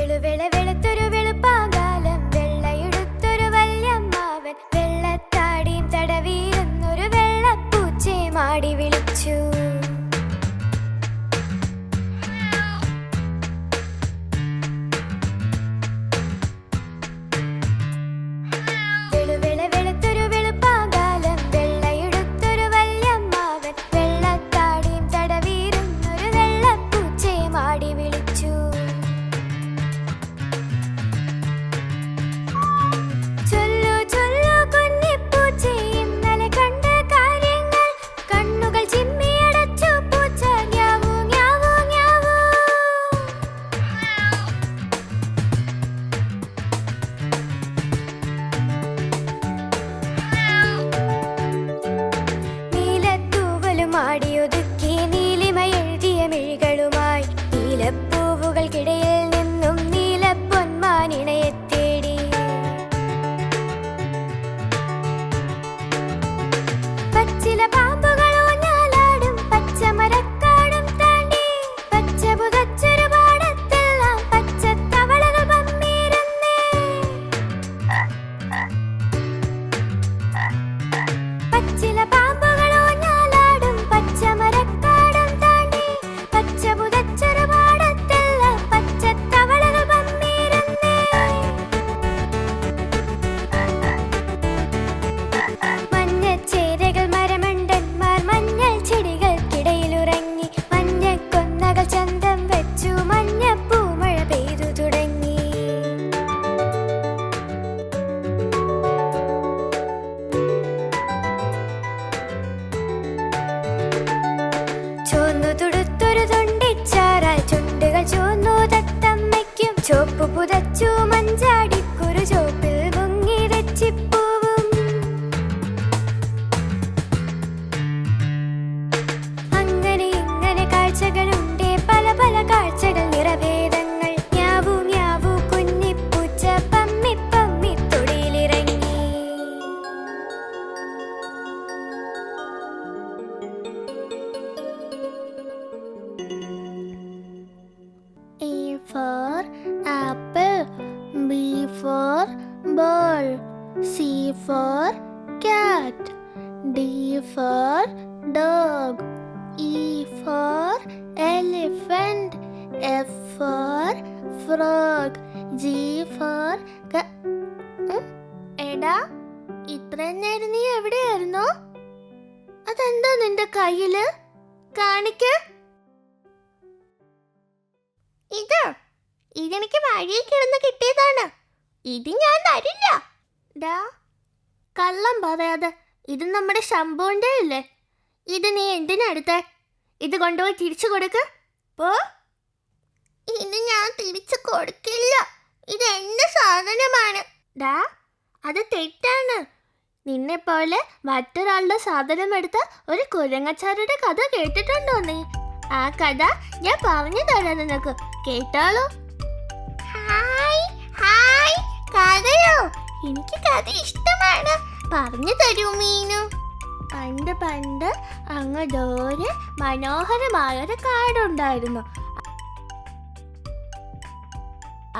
വെളുത്തൊരു വെളുപ്പാകാലം വെള്ളയെടുത്തൊരു വല്യമ്മാവൻ വെള്ളത്താടിയും തടവിയിരുന്നൊരു വെള്ളപ്പൂച്ചയെ മാടി വിളിച്ചു. വെളുത്തൊരു വെളുപ്പാകാലം വെള്ളയെടുത്തൊരു വല്യമ്മാവൻ വെള്ളത്താടിയും തടവിയിരുന്നൊരു വെള്ളപ്പൂച്ചയെ മാടി വിളിച്ചു. മാടിയൊതുക്കി നീലിമയെഴുതിയ മിഴികളുമായി നീലപ്പൂവുകൾക്കിടയിൽ നിന്നും നീലപ്പൊന്മാനിണയെ തേടി. പച്ചില പാമ്പുകളോ ഞാലാടും പച്ചമരക്കാടും താണ്ടി പച്ച പുതച്ചൊരു പാടത്തെല്ലാം പച്ചത്തവളകൾ പമ്മിയിരുന്നേ. പച്ചില പാമ്പുകളോ പച്ചമരക്കാടും താണ്ടി പച്ച പുതച്ചൊരു പാടത്തെല്ലാം പച്ചത്തവളകൾ പമ്മിയിരുന്നേ. മഞ്ഞച്ചേരകൾ മരമണ്ടന്മാർ മഞ്ഞൾ ചെടികൾക്കിടയിലുറങ്ങി മഞ്ഞക്കൊന്നകൾ ചന്തം വെച്ചു മഞ്ഞപ്പൂമഴ പെയ്തു തുടങ്ങി. ചോന്നു തുടുത്തൊരു തൊണ്ടിച്ചാറാൽ ചുണ്ടുകൾ ചോന്നു തത്തമ്മയ്ക്കും ചോപ്പ് പുതച്ചു മഞ്ചാടിക്കുരു ചോപ്പിൽ മുങ്ങി തെച്ചിപ്പൂവും. അങ്ങനെ ഇങ്ങനെ കാഴ്ചകളുണ്ടേ പല പല കാഴ്ചകൾ നിറവേദങ്ങൾ. ഞാവൂ ഞാവൂ കുഞ്ഞിപ്പൂച്ച പമ്മി പമ്മി തൊടിയിലിറങ്ങി. A for apple, B for ball, C for cat, D for dog, E for elephant, F for frog, G for എടാ, ഇത്രയും നേരം നീ എവിടെയായിരുന്നോ? അതെന്താ നിന്റെ കയ്യില്? കാണിക്ക. ഇതെനിക്ക് വഴിയിൽ കിടന്ന് കിട്ടിയതാണ്. ഇത് ഞാൻ തരില്ല. ഡാ, കള്ളം പറയാതെ, ഇത് നമ്മുടെ ശംഭുവിൻ്റെ അല്ലേ? ഇത് നീ എന്തിനടുത്തേ? ഇത് കൊണ്ടുപോയി തിരിച്ചു കൊടുക്ക്. പോ. ഇത് ഞാൻ തിരിച്ചു കൊടുക്കില്ല. ഇത് എന്റെ സാധനമാണ്. ഡാ, അത് തെറ്റാണ്. നിന്നെപ്പോലെ മറ്റൊരാളുടെ സാധനം എടുത്ത ഒരു കുരങ്ങച്ചാരുടെ കഥ കേട്ടിട്ടുണ്ടോ നീ? ആ കഥ ഞാൻ പറഞ്ഞു തരാം നിനക്ക്. കേട്ടാലോ? ഹായ് ഹായ്, കഥയോ? എനിക്ക് കഥ ഇഷ്ടമാണ്. പറഞ്ഞു തരൂ മീനു. പണ്ട് പണ്ട് അങ്ങ് ദൂരെ മനോഹരമായൊരു കാടുണ്ടായിരുന്നു.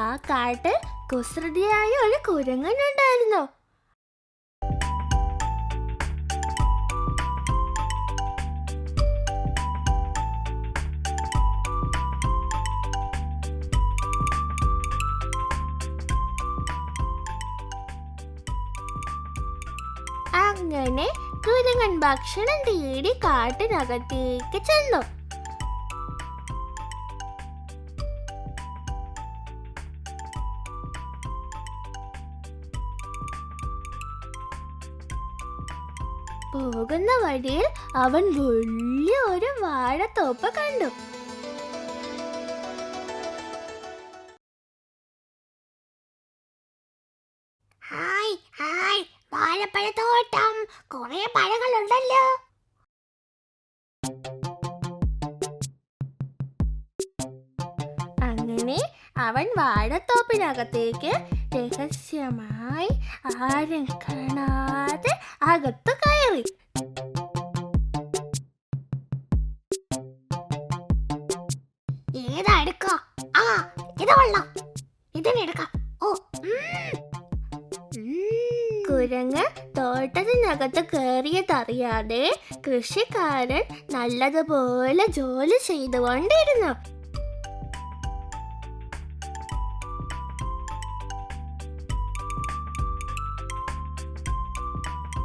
ആ കാട്ടിൽ കുസൃതിയായ ഒരു കുരങ്ങനുണ്ടായിരുന്നു. അങ്ങനെ കുരങ്ങൻ ഭക്ഷണം തേടി കാട്ടിനകത്തേക്ക് ചെന്നു. പോകുന്ന വഴിയിൽ അവൻ വലിയ ഒരു വാഴത്തോപ്പ് കണ്ടു. ഹായ് ഹായ്, വാഴപ്പഴത്തോട്ടം, കുറെ പഴങ്ങളുണ്ടല്ലോ. അങ്ങനെ അവൻ വാഴത്തോപ്പിനകത്തേക്ക് രഹസ്യമായി ആരും കാണാതെ അകത്ത് കയറി. ഏതാ എടുക്ക? ആ, ഇത് കൊള്ളാം. ഇതിനെടുക്കാം. ഓ, കുരങ്ങ് തോട്ടത്തിനകത്ത് കയറിയതറിയാതെ കൃഷിക്കാരൻ നല്ലതുപോലെ ജോലി ചെയ്തുകൊണ്ടിരുന്നു.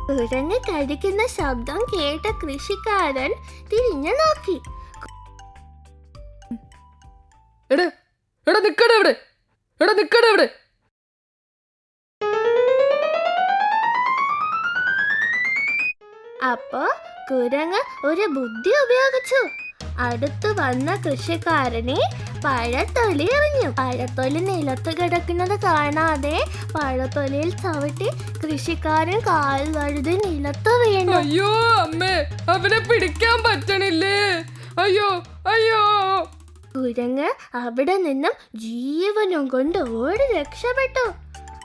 കുരങ്ങ് കഴിക്കുന്ന ശബ്ദം കേട്ട കൃഷിക്കാരൻ തിരിഞ്ഞു നോക്കി. അപ്പോ കുരങ്ങ് ഒരു ബുദ്ധി ഉപയോഗിച്ചു. അടുത്തു വന്ന കൃഷിക്കാരനെ പഴത്തൊലി എറിഞ്ഞു. പഴത്തൊലി നിലത്ത് കിടക്കുന്നത് കാണാതെ പഴത്തൊലിയിൽ ചവിട്ടി കൃഷിക്കാരൻ കാൽ വഴുതി നിലത്ത് വീണു. അയ്യോ അമ്മേ, അവനെ പിടിക്കാൻ പറ്റണില്ലേ? അയ്യോ അയ്യോ. കുരങ്ങ് അവിടെ നിന്നും ജീവനും കൊണ്ട് ഓടി രക്ഷപ്പെട്ടു.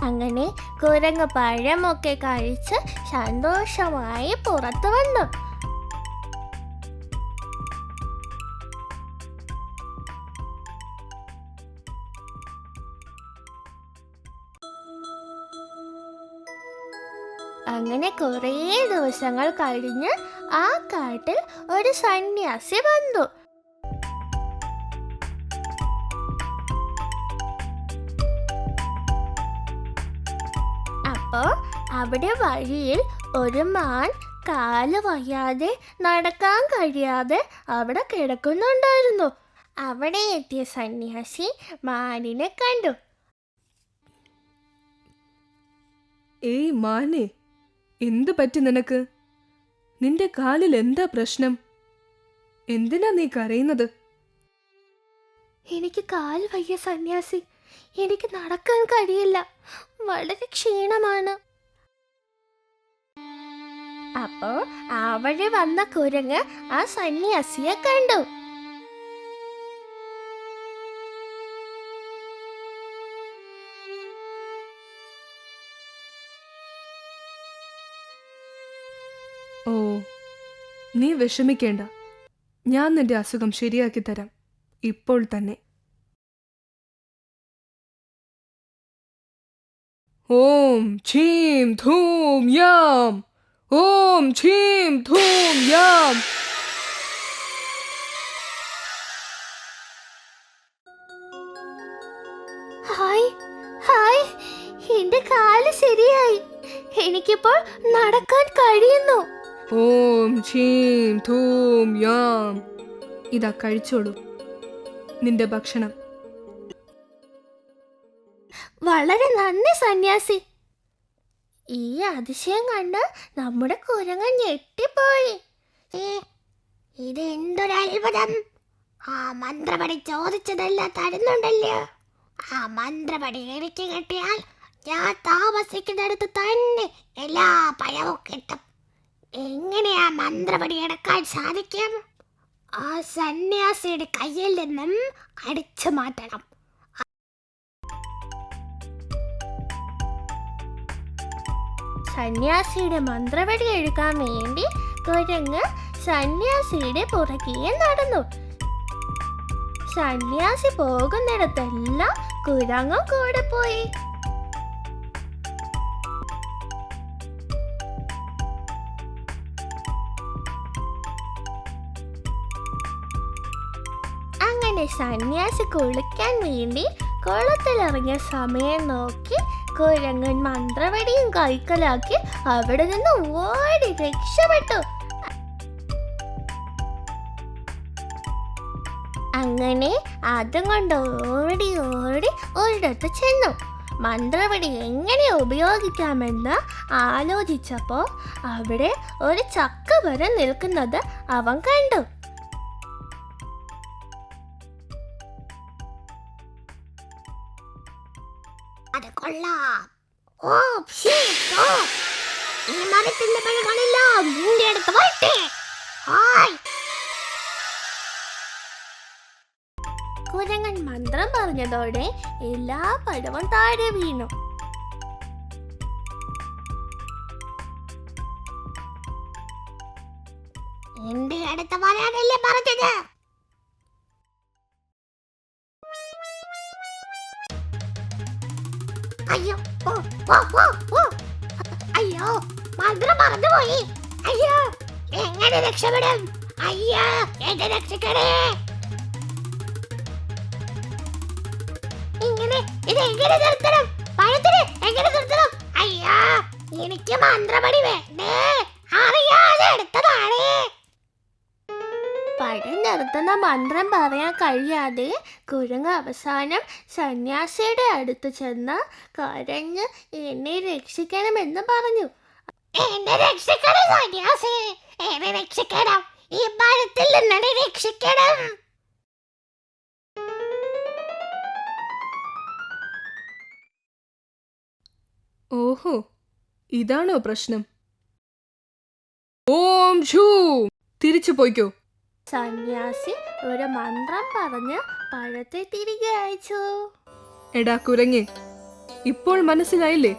അങ്ങനെ കുരങ്ങ് പഴമൊക്കെ കഴിച്ച് സന്തോഷമായി പുറത്തു വന്നു. അങ്ങനെ കുറേ ദിവസങ്ങൾ കഴിഞ്ഞ് ആ കാട്ടിൽ ഒരു സന്യാസി വന്നു. അപ്പോ അവിടെ വഴിയിൽ ഒരു മാൻ കാല് വയ്യാതെ നടക്കാൻ കഴിയാതെ അവിടെ കിടക്കുന്നുണ്ടായിരുന്നു. അവിടെ എത്തിയ സന്യാസി മാനിനെ കണ്ടു. ഏയ് മാനേ, എന്ത് പറ്റി നിനക്ക്? നിന്റെ കാലിൽ എന്താ പ്രശ്നം? എന്തിനാ നീ കരയുന്നത്? എനിക്ക് കാല് വയ്യ സന്യാസി, എനിക്ക് നടക്കാൻ കഴിയില്ല, വളരെ ക്ഷീണമാണ്. അപ്പോ അവിടെ വന്ന കുരങ്ങ് ആ സന്യാസിയെ കണ്ടു. ഓ, നീ വിഷമിക്കേണ്ട, ഞാൻ നിന്റെ അസുഖം ശരിയാക്കി തരാം ഇപ്പോൾ തന്നെ. ഓം ഛീം ധൂം യാം, ഓം ഛീം ധൂം യാം. ഹായ് ഹായ്, എന്റെ കാല് ശരിയായി, എനിക്കിപ്പോൾ നടക്കാൻ കഴിയുന്നു. ഓം ഛീം ധൂം യാം. ഇതാ കഴിച്ചോളൂ നിന്റെ ഭക്ഷണം. വളരെ നന്ദി സന്യാസി. ഈ അതിശയം കണ്ട് നമ്മുടെ കുരങ്ങൻ ഞെട്ടിപ്പോയി. ഇത് എന്തൊരു അത്ഭുതം! ആ മന്ത്രപടി ചോദിച്ചതെല്ലാം തരുന്നുണ്ടല്ലോ. ആ മന്ത്രപടി എനിക്ക് കിട്ടിയാൽ ഞാൻ താമസിക്കുന്നിടത്ത് തന്നെ എല്ലാ പഴവും കിട്ടും. എങ്ങനെയാ മന്ത്രപടി എടുക്കാൻ സാധിക്കും? ആ സന്യാസിയുടെ കയ്യിൽ നിന്നും അടിച്ചു മാറ്റണം. സന്യാസിയുടെ മന്ത്രപടി എടുക്കാൻ വേണ്ടി കുരങ്ങ് സന്യാസിയുടെ പുറകെ നടന്നു. സന്യാസി പോകുന്നിടത്തെല്ലാം കുരങ്ങും കൂടെ പോയി. അങ്ങനെ സന്യാസി കുളിക്കാൻ വേണ്ടി കുളത്തിലിറങ്ങിയ സമയം നോക്കി കുരങ്ങൻ മന്ത്രവടിയും കൈക്കലാക്കി അവിടെ നിന്ന് ഓടി രക്ഷപ്പെട്ടു. അങ്ങനെ അതും കൊണ്ട് ഓടി ഓടി ഒരിടത്ത് ചെന്നു. മന്ത്രവടി എങ്ങനെ ഉപയോഗിക്കാമെന്ന് ആലോചിച്ചപ്പോൾ അവിടെ ഒരു ചക്കമരം നിൽക്കുന്നത് അവൻ കണ്ടു. അത് കൊള്ളാം. ഓ ഈ മരത്തിന്റെ പഴങ്ങളെല്ലാം നിന്റെ അടുത്ത് വരട്ടെ. കുരങ്ങൻ മന്ത്രം പറഞ്ഞതോടെ എല്ലാ പഴവും താഴെ വീണു. എന്റെ അടുത്ത് വരാനല്ലേ പറഞ്ഞത്? അയ്യോ ഓ, ഓ, ഓ, ഓ. അയ്യോ മന്ത്രം മറന്നുപോയി. അയ്യോ എങ്ങനെ രക്ഷപ്പെടും? അയ്യോ എന്നെ രക്ഷിക്കണേ. ഇങ്ങനെ ഇതെങ്ങനെ നിർത്തണം? പഴത്തിന് എങ്ങനെ നിർത്തണം? അയ്യോ എനിക്ക് മന്ത്രപടി വേണ്ടേ, അറിയാതെ എടുത്തതാണ്. പഴം നിർത്തുന്ന മന്ത്രം പറയാൻ കഴിയാതെ കുരങ്ങ് അവസാനം സന്യാസിയുടെ അടുത്ത് ചെന്ന് കരഞ്ഞ് എന്നെ രക്ഷിക്കണമെന്ന് പറഞ്ഞു. എന്നെ രക്ഷിക്കണം സന്യാസി, എന്നെ രക്ഷിക്കണം, ഈ പഴത്തിൽ നിന്നെ രക്ഷിക്കണം. ഓഹോ, ഇതാണോ പ്രശ്നം? ഓം ഷൂ, തിരിച്ചു പോയിക്കോ. സന്യാസി ഒരു മന്ത്രം പറഞ്ഞ് പഴത്തെ തിരികെ അയച്ചു. എടാ കുരങ്ങേ, ഇപ്പോൾ മനസ്സിലായില്ലേ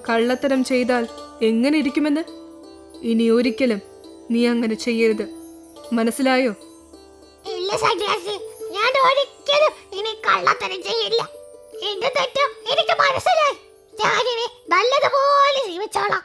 കള്ളത്തരം ചെയ്താൽ എങ്ങനെ ഇരിക്കുമെന്ന്? ഇനി ഒരിക്കലും നീ അങ്ങനെ ചെയ്യരുത്, മനസ്സിലായോ? ഇല്ല സന്യാസി, ഞാൻ ഒരിക്കലും ഇനി കള്ളത്തരം ചെയ്യില്ല. എന്റെ തെറ്റ് എനിക്ക് മനസ്സിലായി. ഞാനിനി നല്ലതുപോലെ ജീവിച്ചോളാം.